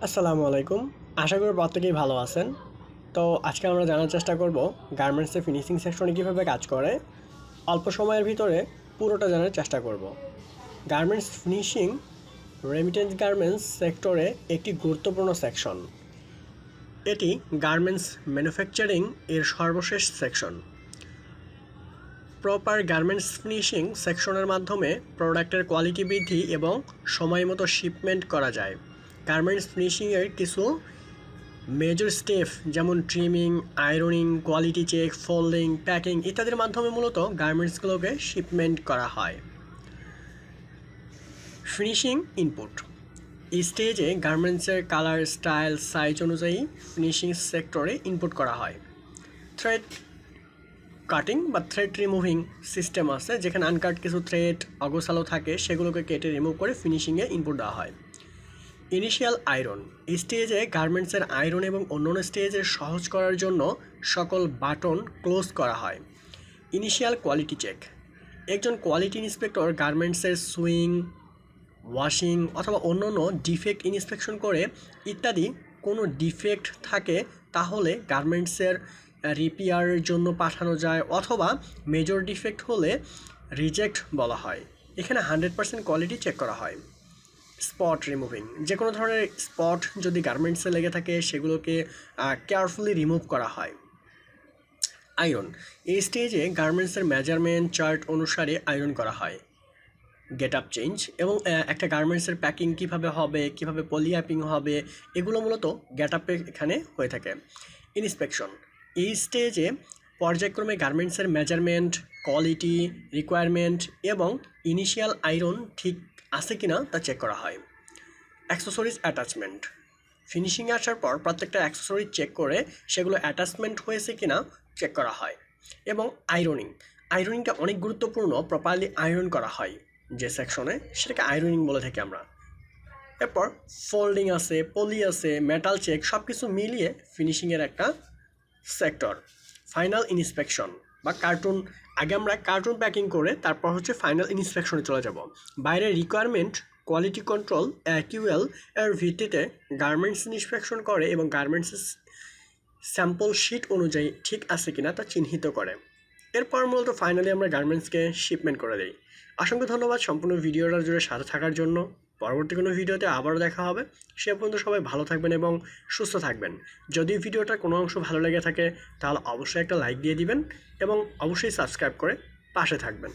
আসসালামু আলাইকুম। আশা করি প্রত্যেকেই ভালো আছেন। তো আজকে আমরা জানার চেষ্টা করব গার্মেন্টসের ফিনিশিং সেকশনে কীভাবে কাজ করে। অল্প সময়ের ভিতরে পুরোটা জানার চেষ্টা করব। গার্মেন্টস ফিনিশিং রেমিটেন্স গার্মেন্টস সেক্টরে একটি গুরুত্বপূর্ণ সেকশন। এটি গার্মেন্টস ম্যানুফ্যাকচারিং এর সর্বশেষ সেকশন। প্রপার গার্মেন্টস ফিনিশিং সেকশনের মাধ্যমে প্রোডাক্টের কোয়ালিটি বৃদ্ধি এবং সময়মতো শিপমেন্ট করা যায়। গার্মেন্টস ফিনিশিংয়ের কিছু মেজর স্টেপ যেমন trimming, ironing, quality check, folding, packing ইত্যাদির মাধ্যমে মূলত গার্মেন্টসগুলোকে শিপমেন্ট করা হয়। ফিনিশিং ইনপুট এই স্টেজে গার্মেন্টসের কালার, স্টাইল, সাইজ অনুযায়ী ফিনিশিং সেক্টরে ইনপুট করা হয়। থ্রেড কাটিং বা থ্রেড রিমুভিং সিস্টেম আছে, যেখানে আনকাট কিছু থ্রেড অগোছালো থাকে সেগুলোকে কেটে রিমুভ করে ফিনিশিংয়ে ইনপুট দেওয়া হয়। ইনিশিয়াল আয়রন এই স্টেজে গার্মেন্টসের আয়রন এবং অন্যান্য স্টেজে সহজ করার জন্য সকল বাটন ক্লোজ করা হয়। ইনিশিয়াল কোয়ালিটি চেক একজন কোয়ালিটি ইন্সপেক্টর গার্মেন্টসের সুইং, ওয়াশিং অথবা অন্যান্য ডিফেক্ট ইন্সপেকশন করে ইত্যাদি কোনো ডিফেক্ট থাকে তাহলে গার্মেন্টসের রিপেয়ারের জন্য পাঠানো যায়, অথবা মেজর ডিফেক্ট হলে রিজেক্ট বলা হয়। এখানে 100% কোয়ালিটি চেক করা হয়। স্পট রিমুভিং যে কোনো ধরনের স্পট যদি গার্মেন্টসে লেগে থাকে সেগুলোকে কেয়ারফুলি রিমুভ করা হয়। আয়রন এই স্টেজে গার্মেন্টসের মেজারমেন্ট চার্ট অনুসারে আয়রন করা হয়। গেট আপ চেঞ্জ এবং একটা গার্মেন্টসের প্যাকিং কীভাবে হবে, কীভাবে পলিঅ্যাপিং হবে, এগুলো মূলত গেট আপে এখানে হয়ে থাকে। ইন্সপেকশন এই স্টেজে পর্যায়ক্রমে গার্মেন্টসের মেজারমেন্ট, কোয়ালিটি, রিকোয়ারমেন্ট এবং ইনিশিয়াল আয়রন ঠিক আছে কিনা তা চেক করা হয়। অ্যাক্সেসরিজ অ্যাটাচমেন্ট ফিনিশিংয়ে আসার পর প্রত্যেকটা অ্যাক্সেসরিজ চেক করে সেগুলো অ্যাটাচমেন্ট হয়েছে কিনা চেক করা হয়। এবং আয়রনিংটা অনেক গুরুত্বপূর্ণ। প্রপারলি আয়রন করা হয় যে সেকশনে, সেটাকে আয়রনিং বলে থাকি আমরা। এরপর ফোল্ডিং আছে, পলি আছে, মেটাল চেক, সব কিছু মিলিয়ে ফিনিশিংয়ের একটা সেক্টর। ফাইনাল ইন্সপেকশন বা কার্টুন, আগে আমরা কার্টুন প্যাকিং করে তারপর ফাইনাল ইন্সপেকশনে চলে যাব। বাইরের রিকোয়ারমেন্ট, কোয়ালিটি কন্ট্রোল, কিউএল এর ভিত্তিতে গার্মেন্টস ইন্সপেকশন করে এবং গার্মেন্টসের স্যাম্পল শিট অনুযায়ী ঠিক আছে কিনা তা চিহ্নিত করে। এরপর মূলত ফাইনালি আমরা গার্মেন্টসকে শিপমেন্ট করে দিই। অসংখ্য ধন্যবাদ সম্পূর্ণ ভিডিওটা জুড়ে সাথে থাকার জন্য। পরবর্তী কোনো ভিডিওতে আবারও দেখা হবে। সে পর্যন্ত সবাই ভালো থাকবেন এবং সুস্থ থাকবেন। যদি ভিডিওটার কোনো অংশ ভালো লেগে থাকে তাহলে অবশ্যই একটা লাইক দিয়ে দিবেন এবং অবশ্যই সাবস্ক্রাইব করে পাশে থাকবেন।